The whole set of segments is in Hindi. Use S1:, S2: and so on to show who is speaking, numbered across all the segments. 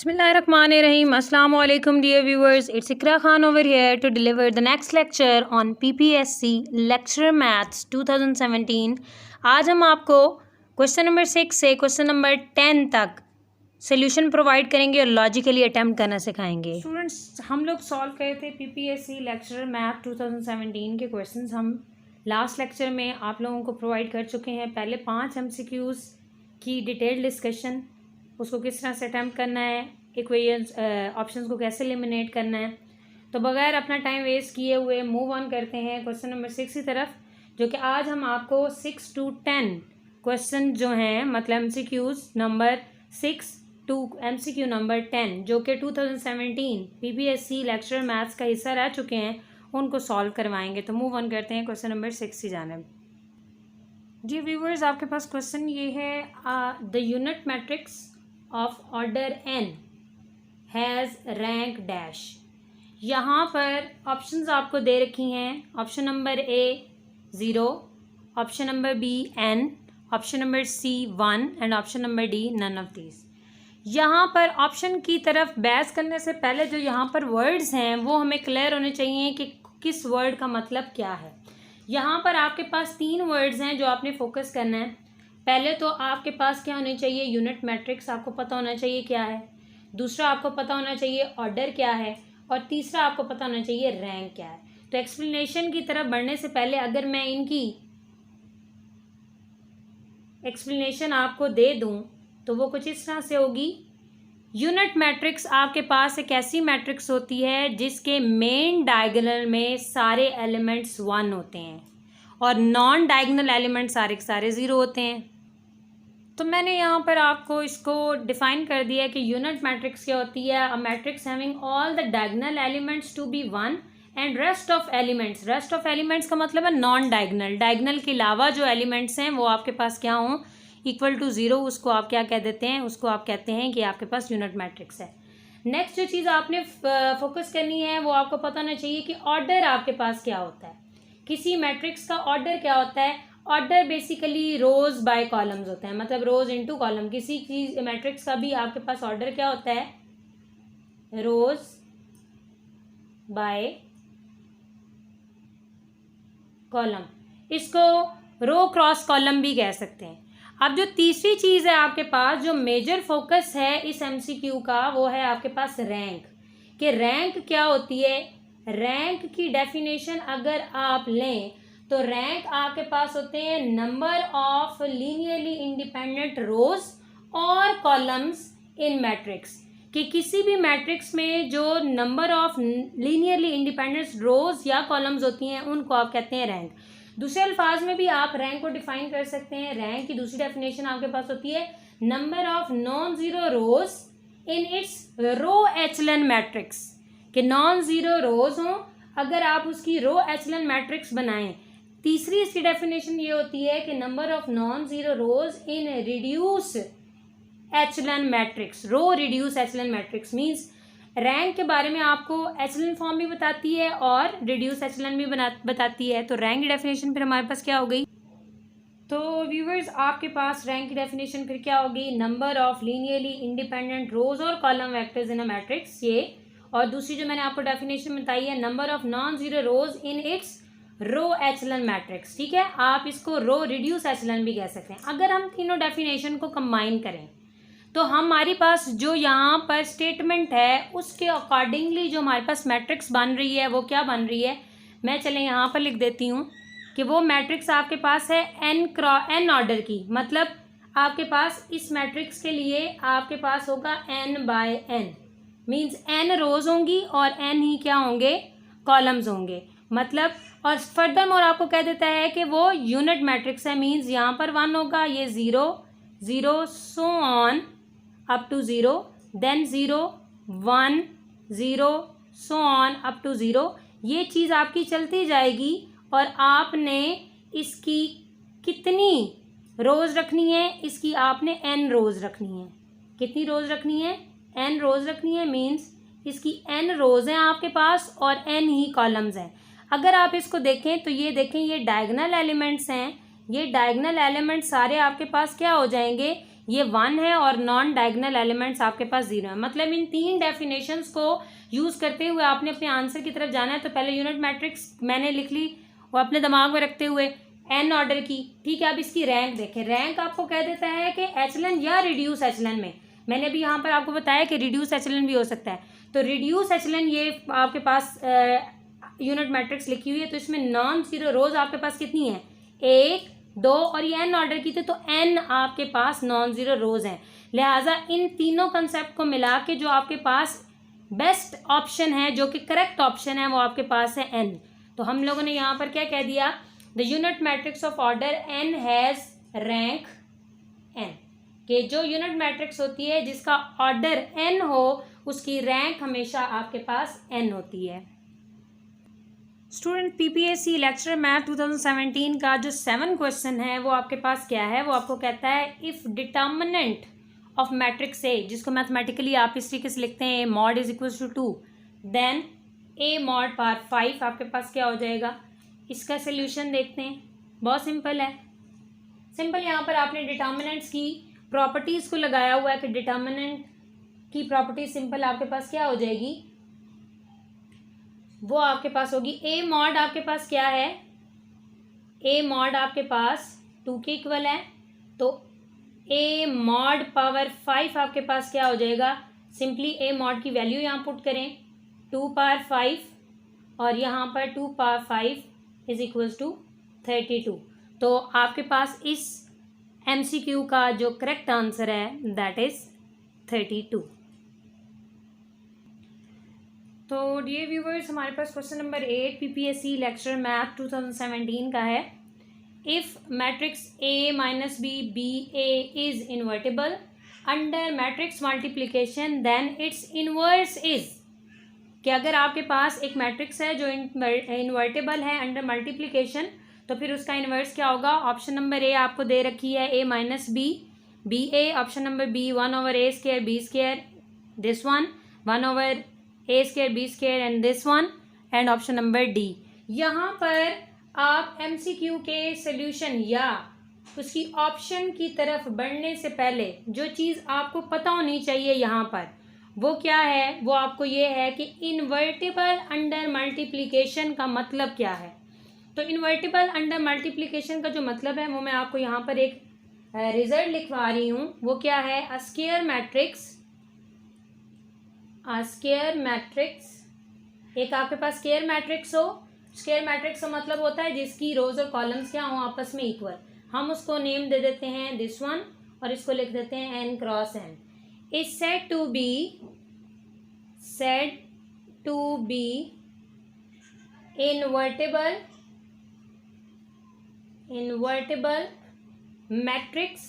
S1: Bismillahirrahmanirrahim. Assalamu alaikum dear viewers. It's Ikra Khan over here to deliver the next lecture on PPSC Lecture Maths 2017. आज हम आपको क्वेश्चन नंबर 6 से क्वेश्चन नंबर 10 तक सोल्यूशन प्रोवाइड करेंगे और लॉजिकली अटैम्प्ट करना सिखाएंगे। स्टूडेंट्स, हम लोग सॉल्व करे थे PPSC लेक्चर मैथ 2017 के क्वेश्चंस। हम लास्ट लेक्चर में आप लोगों को प्रोवाइड कर चुके हैं। पहले 5 MCQs की डिटेल्ड डिस्कशन, उसको किस तरह से अटैम्प्ट करना है, इक्वेशंस ऑप्शंस को कैसे एलिमिनेट करना है। तो बगैर अपना टाइम वेस्ट किए हुए मूव ऑन करते हैं क्वेश्चन नंबर 6 की तरफ, जो कि आज हम आपको 6 to 10 क्वेश्चन जो हैं, मतलब MCQs number 6 to MCQ number 10 जो कि 2017 PPSC लेक्चर मैथ्स का हिस्सा रह चुके हैं, उनको सॉल्व करवाएंगे। तो मूव ऑन करते हैं क्वेश्चन नंबर 6 की जानिब। जी व्यूवर्स, आपके पास क्वेश्चन ये है, the unit matrix of order n has rank dash. यहाँ पर ऑप्शंस आपको दे रखी हैं। Option number A 0, option number B n, option number C 1 and option number D none of these. यहाँ पर ऑप्शन की तरफ बहस करने से पहले जो यहाँ पर वर्ड्स हैं वो हमें क्लियर होने चाहिए कि किस वर्ड का मतलब क्या है। यहाँ पर आपके पास 3 वर्ड्स हैं जो आपने फोकस करना है। पहले तो आपके पास क्या होने चाहिए, यूनिट मैट्रिक्स आपको पता होना चाहिए क्या है। दूसरा आपको पता होना चाहिए ऑर्डर क्या है, और तीसरा आपको पता होना चाहिए रैंक क्या है। तो एक्सप्लेनेशन की तरफ बढ़ने से पहले अगर मैं इनकी एक्सप्लेनेशन आपको दे दूं तो वो कुछ इस तरह से होगी। यूनिट मैट्रिक्स आपके पास एक ऐसी मैट्रिक्स होती है जिसके मेन डायगोनल में सारे एलिमेंट्स 1 होते हैं और नॉन डायगोनल एलिमेंट सारे के सारे 0 होते हैं। तो मैंने यहाँ पर आपको इसको डिफाइन कर दिया है कि यूनिट मैट्रिक्स क्या होती है। A matrix having all the diagonal elements to be 1 and rest of elements का मतलब है नॉन डायगोनल। डायगोनल के अलावा जो एलिमेंट्स हैं वो आपके पास क्या हों, इक्वल टू 0, उसको आप क्या कह देते हैं, उसको आप कहते हैं कि आपके पास यूनिट मैट्रिक्स है। नेक्स्ट जो चीज़ आपने फोकस करनी है वो आपको पता होना चाहिए कि ऑर्डर आपके पास क्या होता है। किसी मैट्रिक्स का ऑर्डर क्या होता है। ऑर्डर बेसिकली रोज बाय कॉलम्स होते हैं, मतलब रोज इनटू कॉलम। किसी चीज मैट्रिक्स का भी आपके पास ऑर्डर क्या होता है, रोज बाय कॉलम। इसको रो क्रॉस कॉलम भी कह सकते हैं। अब जो तीसरी चीज है आपके पास, जो मेजर फोकस है इस MCQ का, वो है आपके पास रैंक। कि रैंक क्या होती है। रैंक की डेफिनेशन अगर आप लें तो रैंक आपके पास होते हैं number of linearly independent rows और कॉलम्स इन मैट्रिक्स। कि किसी भी मैट्रिक्स में जो नंबर ऑफ लीनियरली इंडिपेंडेंट रोज या कॉलम्स होती हैं उनको आप कहते हैं रैंक। दूसरे अल्फाज में भी आप रैंक को डिफाइन कर सकते हैं। रैंक की दूसरी डेफिनेशन आपके पास होती है number of non zero rows in its row echelon matrix. कि नॉन जीरो रोज हों अगर आप उसकी रो एचलन मैट्रिक्स बनाएं। तीसरी इसकी डेफिनेशन ये होती है कि number of non zero rows in reduce echelon matrix. Row reduce echelon matrix means rank के बारे में आपको एचलन फॉर्म भी बताती है और रिड्यूस एचलन भी बताती है। तो रैंक की डेफिनेशन फिर हमारे पास क्या हो गई। तो व्यूवर्स, आपके पास रैंक की डेफिनेशन फिर क्या होगी, number of linearly independent rows और column vectors in a matrix, ये। और दूसरी जो मैंने आपको डेफिनेशन बताई है, number of non zero rows in its row echelon matrix. ठीक है, आप इसको रो रिड्यूस एचलन भी कह सकते हैं। अगर हम तीनों डेफिनेशन को कंबाइन करें तो हमारे पास जो यहाँ पर स्टेटमेंट है उसके अकॉर्डिंगली जो हमारे पास मैट्रिक्स बन रही है वो क्या बन रही है, मैं चले यहाँ पर लिख देती हूँ कि वो मैट्रिक्स आपके पास है n ऑर्डर की। मतलब आपके पास इस मैट्रिक्स के लिए आपके पास होगा n/n, मीन्स n रोज होंगी और n ही क्या होंगे, कॉलम्स होंगे। मतलब और फर्दर मोर आपको कह देता है कि वो यूनिट मैट्रिक्स है, मीन्स यहाँ पर 1 होगा, ये 0 0 so on up to 0, then 0 1 0 so on up to 0। ये चीज़ आपकी चलती जाएगी और आपने इसकी कितनी रोज रखनी है, इसकी आपने n रोज रखनी है। कितनी रोज रखनी है, n रोज रखनी है, मीन्स इसकी n रोज हैं आपके पास और n ही कॉलम्स हैं। अगर आप इसको देखें तो ये देखें, ये डायगोनल एलिमेंट्स हैं। ये डायगोनल एलिमेंट्स सारे आपके पास क्या हो जाएंगे, ये 1 है और नॉन डायगोनल एलिमेंट्स आपके पास 0 है। मतलब इन 3 डेफिनेशंस को यूज़ करते हुए आपने अपने आंसर की तरफ जाना है। तो पहले यूनिट मैट्रिक्स मैंने लिख ली वो अपने दिमाग में रखते हुए n ऑर्डर की, ठीक है। अब इसकी रैंक देखें, रैंक आपको कह देता है कि एचलन या रिड्यूस एचलन में। मैंने अभी यहाँ पर आपको बताया कि रिड्यूस एचलन भी हो सकता है। तो रिड्यूस एचलन ये आपके पास यूनिट मैट्रिक्स लिखी हुई है। तो इसमें नॉन जीरो रोज आपके पास कितनी है, 1 2 और ये n ऑर्डर की थी, तो n आपके पास नॉन जीरो रोज हैं। लिहाजा इन तीनों कंसेप्ट को मिला के जो आपके पास बेस्ट ऑप्शन है, जो कि करेक्ट ऑप्शन है, वो आपके पास है n। तो हम लोगों ने यहाँ पर क्या कह दिया, the unit matrix of order n has rank n, कि जो यूनिट मैट्रिक्स होती है जिसका ऑर्डर n हो उसकी रैंक हमेशा आपके पास n होती है। स्टूडेंट पीपीएससी लेक्चर मैथ 2017 का जो 7 क्वेश्चन है वो आपके पास क्या है, वो आपको कहता है if determinant of matrix A, जिसको मैथमेटिकली आप इस तरीके से लिखते हैं mod is equal to 2, then A mod power 5 आपके पास क्या हो जाएगा। इसका सोल्यूशन देखते हैं, बहुत सिंपल है। सिंपल यहाँ पर आपने डिटर्मिनेंट्स की प्रॉपर्टीज़ को लगाया हुआ है कि डिटर्मिनेंट की प्रॉपर्टी सिंपल आपके पास क्या हो जाएगी, वो आपके पास होगी ए मॉड आपके पास क्या है, ए मॉड आपके पास 2 के इक्वल है। तो ए मॉड पावर 5 आपके पास क्या हो जाएगा, सिंपली ए मॉड की वैल्यू यहाँ पुट करें 2 पावर 5 और यहाँ पर 2 पावर 5 इज इक्वल टू 32। तो आपके पास इस MCQ का जो करेक्ट आंसर है दैट इज 32। तो डियर व्यूवर्स, हमारे पास question number 8 PPSC lecture math 2017 का है। If matrix A minus B B A is invertible under matrix multiplication then its inverse is, कि अगर आपके पास एक मैट्रिक्स है जो इन्वर्टेबल है अंडर मल्टीप्लिकेशन, तो फिर उसका इन्वर्स क्या होगा। ऑप्शन नंबर ए आपको दे रखी है A minus B B A, option number B 1/a² b², this one 1/a² b² and this one, and option number D. यहाँ पर आप MCQ के सॉल्यूशन या उसकी ऑप्शन की तरफ बढ़ने से पहले जो चीज़ आपको पता होनी चाहिए यहाँ पर वो क्या है, वो आपको ये है कि इन्वर्टिबल अंडर मल्टीप्लिकेशन का मतलब क्या है। तो इन्वर्टिबल अंडर मल्टीप्लिकेशन का जो मतलब है वो मैं आपको यहाँ पर एक रिजल्ट लिखवा रही हूँ। वो क्या है, अ स्क्वायर मैट्रिक्स, एक आपके पास स्क्वायर मैट्रिक्स हो। स्क्वायर मैट्रिक्स का मतलब होता है जिसकी रोज और कॉलम्स क्या हों आपस में इक्वल। हम उसको नेम दे देते हैं दिस वन और इसको लिख देते हैं n cross n। Is said to be invertible matrix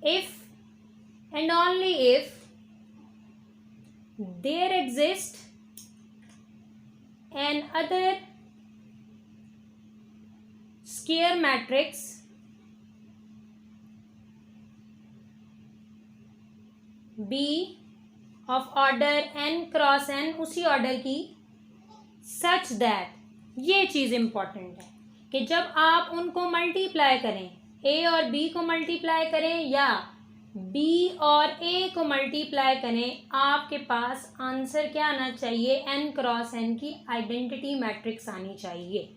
S1: if and only if there exists an other square matrix B of order n cross n, उसी ऑर्डर की, such that, ये चीज़ इम्पॉर्टेंट है कि जब आप उनको मल्टीप्लाई करें, A और B को मल्टीप्लाई करें या B और A को मल्टीप्लाई करें, आपके पास आंसर क्या आना चाहिए, n क्रॉस n की आइडेंटिटी मैट्रिक्स आनी चाहिए।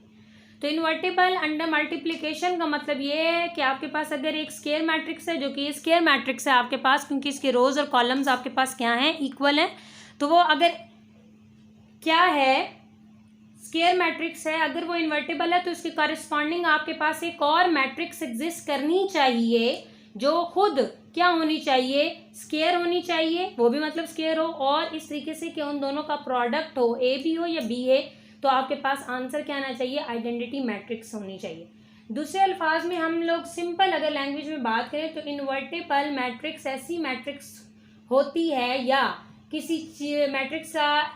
S1: तो इन्वर्टेबल अंडर मल्टीप्लिकेशन का मतलब ये है कि आपके पास अगर एक स्क्वायर मैट्रिक्स है, जो कि स्क्वायर मैट्रिक्स है आपके पास क्योंकि इसके रोज और कॉलम्स आपके पास क्या हैं, इक्वल हैं, तो वो अगर क्या है, स्क्वायर मैट्रिक्स है, अगर वो इन्वर्टेबल है तो इसके कॉरेस्पॉन्डिंग आपके पास एक और मैट्रिक्स एग्जिस्ट करनी चाहिए जो खुद क्या होनी चाहिए, स्क्वायर होनी चाहिए, वो भी मतलब स्क्वायर हो, और इस तरीके से कि उन दोनों का प्रोडक्ट हो, ए भी हो या बी है, तो आपके पास आंसर क्या आना चाहिए, आइडेंटिटी मैट्रिक्स होनी चाहिए। दूसरे अल्फाज में हम लोग सिंपल अगर लैंग्वेज में बात करें तो इन्वर्टेबल मैट्रिक्स ऐसी मैट्रिक्स होती है या किसी मैट्रिक्स का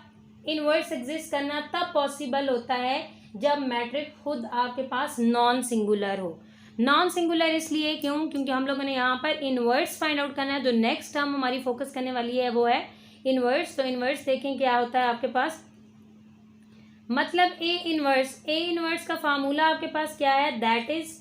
S1: इन्वर्स एग्जिस्ट करना तब पॉसिबल होता है जब मैट्रिक्स खुद आपके पास नॉन सिंगुलर हो। नॉन सिंगुलर इसलिए क्योंकि हम लोगों ने यहाँ पर इन्वर्स फाइंड आउट करना है। जो नेक्स्ट टर्म हमारी फोकस करने वाली है वो है इन्वर्स। तो इन्वर्स देखें क्या होता है आपके पास, मतलब ए इन्वर्स का फार्मूला आपके पास क्या है, that is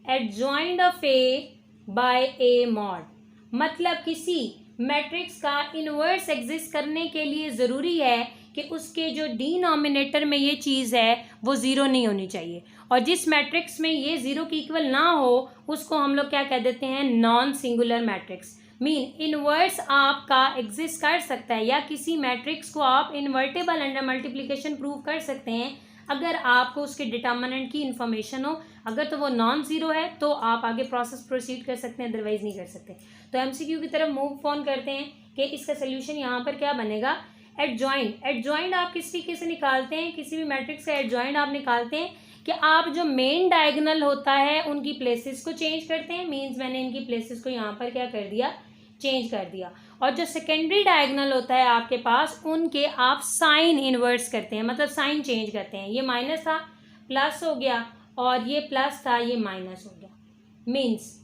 S1: adjoint of A by A mod, मतलब किसी मैट्रिक्स का इन्वर्स एग्जिस्ट करने के लिए ज़रूरी है कि उसके जो डिनोमिनेटर में ये चीज़ है वो ज़ीरो नहीं होनी चाहिए, और जिस मैट्रिक्स में ये ज़ीरो की इक्वल ना हो उसको हम लोग क्या कह देते हैं, non singular matrix. Mean inverse आपका एग्जिस्ट कर सकता है, या किसी मैट्रिक्स को आप इन्वर्टेबल अंडर मल्टीप्लिकेशन प्रूव कर सकते हैं अगर आपको उसके डिटर्मिनेंट की इन्फॉर्मेशन हो। अगर तो वो नॉन ज़ीरो है तो आप आगे प्रोसेस प्रोसीड कर सकते हैं, अदरवाइज नहीं कर सकते। तो एमसीक्यू की तरफ मूव ऑन करते हैं कि इसका सोल्यूशन यहाँ पर क्या बनेगा, एडजॉइंट। एडजॉइंट आप किस तरीके से निकालते हैं, किसी भी मैट्रिक्स का एडजॉइंट आप निकालते हैं कि आप जो मेन डायगोनल होता है उनकी प्लेसेस को चेंज करते हैं। मीन्स मैंने इनकी प्लेसेस को यहाँ पर क्या कर दिया, चेंज कर दिया। और जो सेकेंडरी डायगोनल होता है आपके पास उनके आप साइन इन्वर्स करते हैं, मतलब साइन चेंज करते हैं। ये माइनस था प्लस हो गया, और ये प्लस था ये माइनस हो गया। मीन्स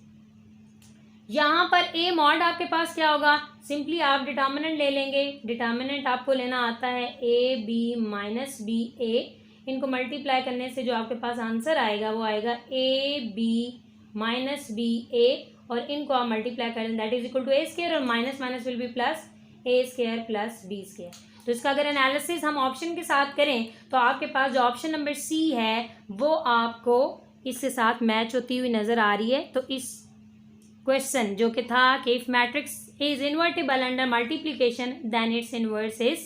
S1: यहाँ पर ए मॉड आपके पास क्या होगा, सिंपली आप डिटर्मिनेंट ले लेंगे। डिटर्मिनेंट आपको लेना आता है ए बी माइनस बी ए, इनको मल्टीप्लाई करने से जो आपके पास आंसर आएगा वो आएगा A B minus B A, और इनको आप मल्टीप्लाई करें that is equal to A square, और minus minus will be plus A square plus B square. तो इसका अगर एनालिसिस हम ऑप्शन के साथ करें तो आपके पास जो ऑप्शन नंबर सी है वो आपको इसके साथ मैच होती हुई नज़र आ रही है। तो इस क्वेश्चन जो कि था कि if matrix is invertible under multiplication then its inverse is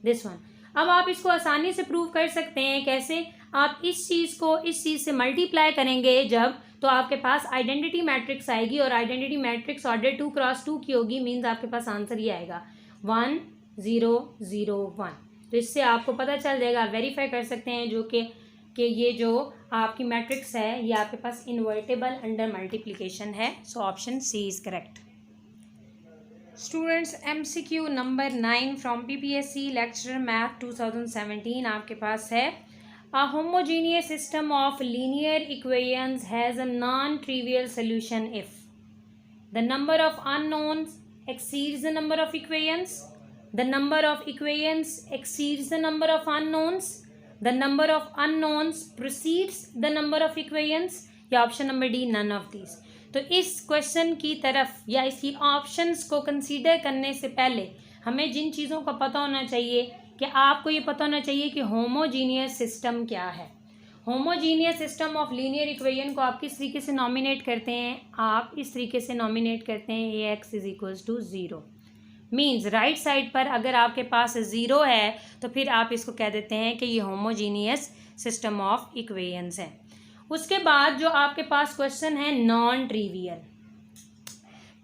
S1: this one. अब आप इसको आसानी से प्रूव कर सकते हैं। कैसे, आप इस चीज़ को इस चीज़ से मल्टीप्लाई करेंगे जब, तो आपके पास आइडेंटिटी मैट्रिक्स आएगी, और आइडेंटिटी मैट्रिक्स ऑर्डर 2 क्रॉस 2 की होगी। मीन्स आपके पास आंसर ये आएगा 1 0 0 1। तो इससे आपको पता चल जाएगा, वेरीफाई कर सकते हैं जो कि ये जो आपकी मैट्रिक्स है ये आपके पास इन्वर्टेबल अंडर मल्टीप्लिकेशन है। So option C is correct. Students, MCQ number 9 from PPSC lecture math 2017 आपके पास है। A homogeneous system of linear equations has a non-trivial solution if the number of unknowns exceeds the number of equations, the number of equations exceeds the number of unknowns, the number of unknowns precedes the number of equations, या option number D none of these. तो इस क्वेश्चन की तरफ या इसकी ऑप्शंस को कंसीडर करने से पहले हमें जिन चीज़ों का पता होना चाहिए कि आपको ये पता होना चाहिए कि होमोजीनियस सिस्टम क्या है। Homogeneous system of linear equation को आप किस तरीके से नॉमिनेट करते हैं, आप इस तरीके से नॉमिनेट करते हैं A X is equals to zero. Means right side पर अगर आपके पास ज़ीरो है तो फिर आप इसको कह देते हैं कि ये होमोजीनियस सिस्टम ऑफ इक्वेशंस है। उसके बाद जो आपके पास क्वेश्चन है नॉन ट्रिवियल।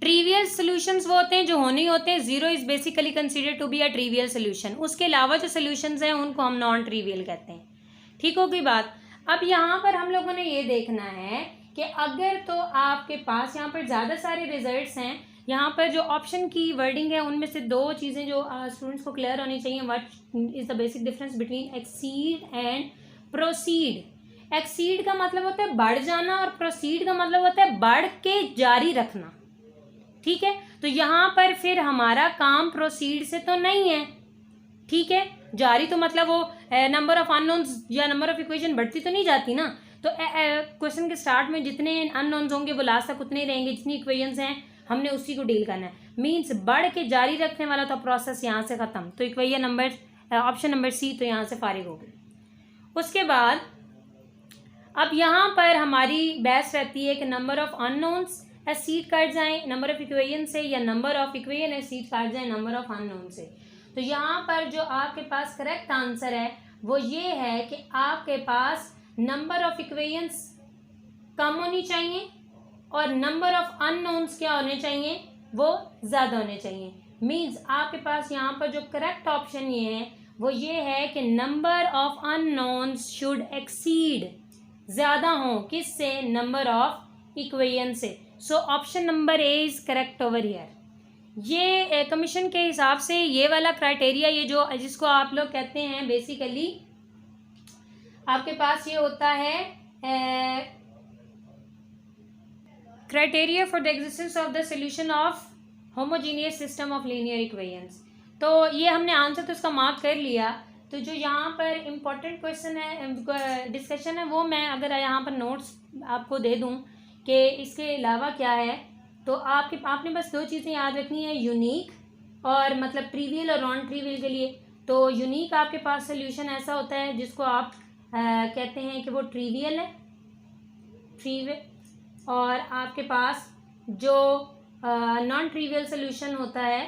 S1: ट्रिवियल सॉल्यूशंस वो होते हैं जो होने होते हैं, zero is basically consider to be a trivial solution. उसके अलावा जो सॉल्यूशंस हैं उनको हम नॉन ट्रिवियल कहते हैं। ठीक होगी बात। अब यहाँ पर हम लोगों ने ये देखना है कि अगर तो आपके पास यहाँ पर ज़्यादा सारे रिजल्ट्स हैं, यहाँ पर जो ऑप्शन की वर्डिंग है उनमें से दो चीज़ें जो स्टूडेंट्स को क्लियर होनी चाहिए। What is the basic difference between exceed and proceed. Exceed का मतलब होता है बढ़ जाना, और प्रोसीड का मतलब होता है बढ़ के जारी रखना। ठीक है, तो यहाँ पर फिर हमारा काम प्रोसीड से तो नहीं है। ठीक है, जारी तो मतलब वो नंबर ऑफ अननोन्स या नंबर ऑफ इक्वेशन बढ़ती तो नहीं जाती ना। तो क्वेश्चन के स्टार्ट में जितने अननोन्स होंगे वो लास्ट तक उतने ही रहेंगे, जितनी इक्वेशंस हैं हमने उसी को डील करना है। मीन्स बढ़ के जारी रखने वाला तो प्रोसेस यहाँ से ख़त्म। तो equation number option number C तो यहाँ से फारिग हो गई। उसके बाद अब यहाँ पर हमारी बहस रहती है कि नंबर ऑफ अननोन्स एक्सीड कर जाएं नंबर ऑफ इक्वेशन से, या नंबर ऑफ इक्वेशन एक्सीड कर जाएं नंबर ऑफ अननोन से। तो यहाँ पर जो आपके पास करेक्ट आंसर है वो ये है कि आपके पास नंबर ऑफ इक्वेशंस कम होनी चाहिए और नंबर ऑफ अननोन्स क्या होने चाहिए, वो ज़्यादा होने चाहिए। मीन्स आपके पास यहाँ पर जो करेक्ट ऑप्शन ये है वो ये है कि number of unknowns should exceed, ज़्यादा हो किससे, नंबर ऑफ इक्वेशन से। So option number A is correct over here. ये कमीशन के हिसाब से ये वाला क्राइटेरिया, ये जो जिसको आप लोग कहते हैं बेसिकली आपके पास ये होता है criteria for the existence of the solution of homogeneous system of linear equations. तो ये हमने आंसर तो इसका मार्क कर लिया। तो जो यहाँ पर इम्पोर्टेंट क्वेश्चन है, डिस्कशन है, वो मैं अगर यहाँ पर नोट्स आपको दे दूँ कि इसके अलावा क्या है तो आपने बस दो चीज़ें याद रखनी है, यूनिक और मतलब ट्रिवियल और नॉन ट्रिवियल के लिए। तो यूनिक आपके पास सोल्यूशन ऐसा होता है जिसको आप कहते हैं कि वो ट्रिवियल है, ट्रिवियल। और आपके पास जो नॉन ट्रिवियल सोल्यूशन होता है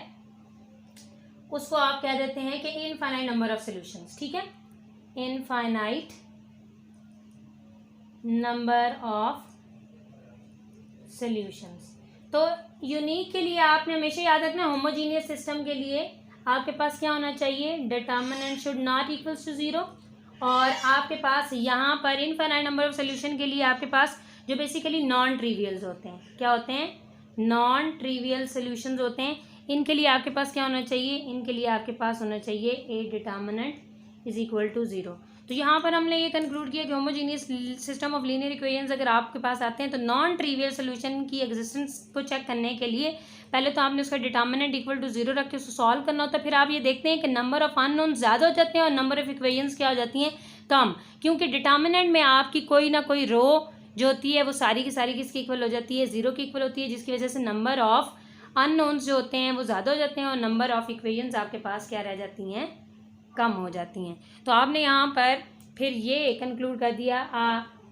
S1: उसको आप कह देते हैं कि इनफाइनाइट नंबर ऑफ सोल्यूशंस। ठीक है, इनफाइनाइट नंबर ऑफ सोल्यूशंस। तो यूनिक के लिए आपने हमेशा याद रखना, होमोजीनियस सिस्टम के लिए आपके पास क्या होना चाहिए, determinant should not equals to 0। और आपके पास यहाँ पर इनफाइनाइट नंबर ऑफ सोल्यूशन के लिए आपके पास जो बेसिकली नॉन ट्रिवियल्स होते हैं, क्या होते हैं, नॉन ट्रिवियल सोल्यूशंस होते हैं। इनके लिए आपके पास क्या होना चाहिए, इनके लिए आपके पास होना चाहिए A determinant is equal to 0। तो यहाँ पर हमने ये कंक्लूड किया कि homogeneous system of linear equations अगर आपके पास आते हैं तो नॉन ट्रिवियल सोल्यूशन की एग्जिस्टेंस को चेक करने के लिए पहले तो आपने उसका डिटर्मिनेंट इक्वल टू 0 रख के उसको सॉल्व करना होता है। फिर आप ये देखते हैं कि नंबर ऑफ अननोन ज़्यादा हो जाते हैं और नंबर ऑफ इक्वेशंस क्या हो जाती हैं, कम, क्योंकि डिटर्मिनेंट में आपकी कोई ना कोई रो जो होती है वो सारी की सारी किसकी इक्वल हो जाती है, 0 की इक्वल होती है, जिसकी वजह से नंबर ऑफ अननोन्स जो होते हैं वो ज़्यादा हो जाते हैं और नंबर ऑफ इक्वेशंस आपके पास क्या रह जाती हैं, कम हो जाती हैं। तो आपने यहाँ पर फिर ये कंक्लूड कर दिया,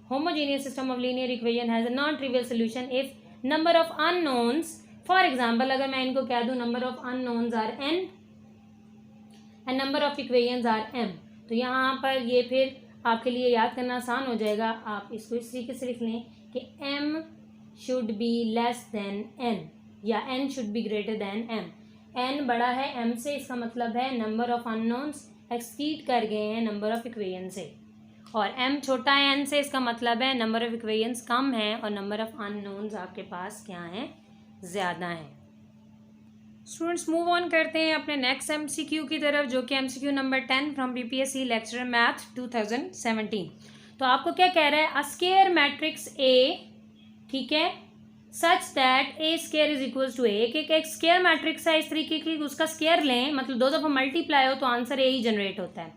S1: homogeneous system of linear equation has a non trivial solution if number of unknowns, for example अगर मैं इनको कह दूं number of unknowns are n and number of equations are m, तो यहाँ पर ये फिर आपके लिए याद करना आसान हो जाएगा। आप इसको इस तरीके से लिख लें कि m should be less than n या n should be greater than m। n बड़ा है m से, इसका मतलब है नंबर ऑफ अननोन्स एक्सीड कर गए हैं नंबर ऑफ इक्वेशन से, और m छोटा है n से, इसका मतलब है नंबर ऑफ इक्वेशंस कम है और नंबर ऑफ अननोन्स आपके पास क्या हैं, ज़्यादा हैं। स्टूडेंट्स मूव ऑन करते हैं अपने नेक्स्ट MCQ की तरफ, जो कि MCQ number 10 from PPSC lecture math 2017। तो आपको क्या कह रहा है, अ स्क्वायर मैट्रिक्स A, ठीक है, such that A square is equals to A। एक स्क्वायर मैट्रिक्स है इस तरीके की, उसका स्क्वायर लें मतलब दो दफ़ा मल्टीप्लाई हो तो आंसर A ही जनरेट होता है,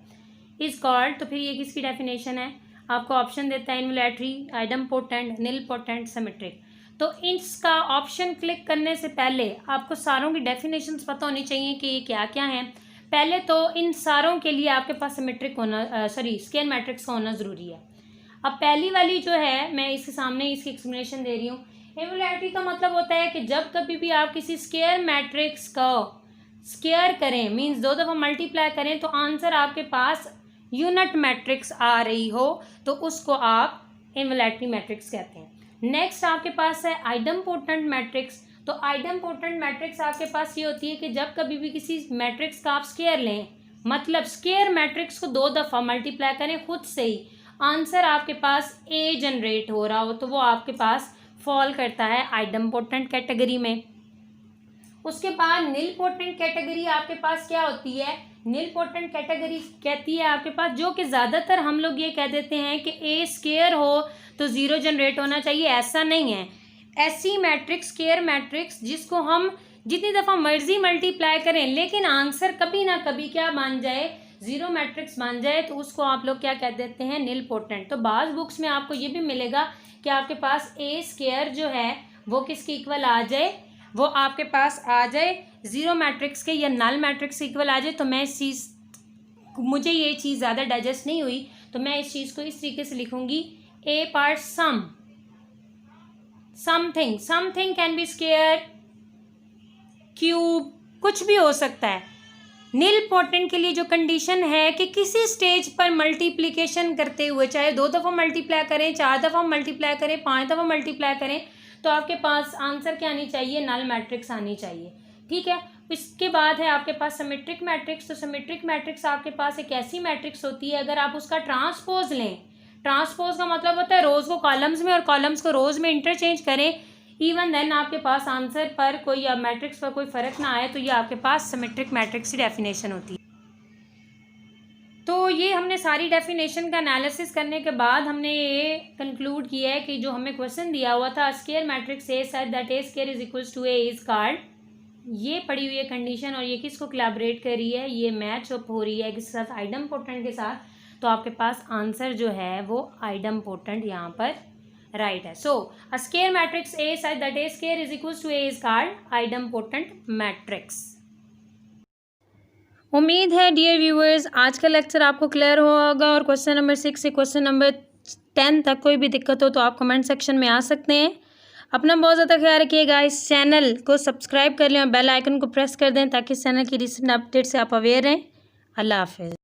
S1: इज कॉल्ड। तो फिर ये किसकी डेफिनेशन है, आपको ऑप्शन देता है इनवैलिटरी, आइडम्पोटेंट, निलपोटेंट, सिमेट्रिक। तो इसका ऑप्शन क्लिक करने से पहले आपको सारों की डेफिनेशंस पता होनी चाहिए कि ये क्या क्या हैं। पहले तो इन सारों के लिए आपके पास सिमेट्रिक होना स्क्वायर मैट्रिक्स का होना ज़रूरी है। अब पहली वाली जो है मैं इसके सामने इसकी एक्सप्लेनेशन दे रही हूँ। इनवैलिटरी का मतलब होता है कि जब कभी भी आप किसी स्क्वायर मैट्रिक्स को स्क्वायर करें, मीन्स दो दफ़ा मल्टीप्लाई करें, तो आंसर आपके पास यूनिट मैट्रिक्स आ रही हो तो उसको आप इनवैलिटरी मैट्रिक्स कहते हैं। नेक्स्ट आपके पास है आइडम्पोटेंट मैट्रिक्स। तो आइडम्पोटेंट मैट्रिक्स आपके पास ये होती है कि जब कभी भी किसी मैट्रिक्स का आप स्क्वायर लें, मतलब स्क्वायर मैट्रिक्स को दो दफ़ा मल्टीप्लाई करें खुद से ही, आंसर आपके पास ए जनरेट हो रहा हो तो वो आपके पास फॉल करता है आइडम्पोटेंट कैटेगरी में। उसके बाद निलपोटेंट कैटेगरी आपके पास क्या होती है, निलपोटेंट कैटेगरी कहती है आपके पास जो कि ज़्यादातर हम लोग ये कह देते हैं कि ए स्क्वायर हो तो 0 जनरेट होना चाहिए, ऐसा नहीं है। ऐसी मैट्रिक्स स्क्वायर मैट्रिक्स जिसको हम जितनी दफ़ा मर्जी मल्टीप्लाई करें लेकिन आंसर कभी ना कभी क्या बन जाए, 0 मैट्रिक्स बन जाए, तो उसको आप लोग क्या कह देते हैं, निलपोटेंट। तो बाज़ बुक्स में आपको ये भी मिलेगा कि आपके पास ए स्क्वायर जो है वो किसके इक्वल आ जाए, वो आपके पास आ जाए 0 मैट्रिक्स के या नल मैट्रिक्स के इक्वल आ जाए। तो मैं इस चीज़, मुझे ये चीज़ ज़्यादा डाइजेस्ट नहीं हुई तो मैं इस चीज़ को इस तरीके से लिखूंगी, a part some something can be square, cube, कुछ भी हो सकता है। निलपोटेंट के लिए जो कंडीशन है कि किसी स्टेज पर मल्टीप्लिकेशन करते हुए, चाहे 2 दफ़ा मल्टीप्लाई करें, 4 दफ़ा मल्टीप्लाई करें, 5 दफ़ा मल्टीप्लाई करें, तो आपके पास आंसर क्या आनी चाहिए, नल मैट्रिक्स आनी चाहिए। ठीक है, इसके बाद है आपके पास सिमेट्रिक मैट्रिक्स। तो सिमेट्रिक मैट्रिक्स आपके पास एक ऐसी मैट्रिक्स होती है अगर आप उसका ट्रांसपोज लें, ट्रांसपोज का मतलब होता है रोज़ को कॉलम्स में और कॉलम्स को रोज़ में इंटरचेंज करें, इवन देन आपके पास आंसर पर कोई या मैट्रिक्स पर कोई फ़र्क ना आए, तो ये आपके पास सिमेट्रिक मैट्रिक्स की डेफिनेशन होती है। तो ये हमने सारी डेफिनेशन का एनालिसिस करने के बाद हमने ये कंक्लूड किया है कि जो हमें क्वेश्चन दिया हुआ था, square matrix A such that A square is equals to A is called, ये पड़ी हुई है कंडीशन और ये किसको कोलैबोरेट कर रही है, ये मैच अप हो रही है किसके साथ, आइडम्पोटेंट के साथ। तो आपके पास आंसर जो है वो आइडम्पोटेंट यहाँ पर राइट है. So a square matrix A such that A square is equals to A is called idempotent matrix. उम्मीद है डियर व्यूअर्स आज का लेक्चर आपको क्लियर हुआ होगा और क्वेश्चन नंबर 6 से क्वेश्चन नंबर 10 तक कोई भी दिक्कत हो तो आप कमेंट सेक्शन में आ सकते हैं. अपना बहुत ज़्यादा ख्याल रखिएगा. इस चैनल को सब्सक्राइब कर लें और बेल आइकन को प्रेस कर दें ताकि इस चैनल की रिसेंट अपडेट से आप अवेयर रहें. अल्लाह हाफिज़.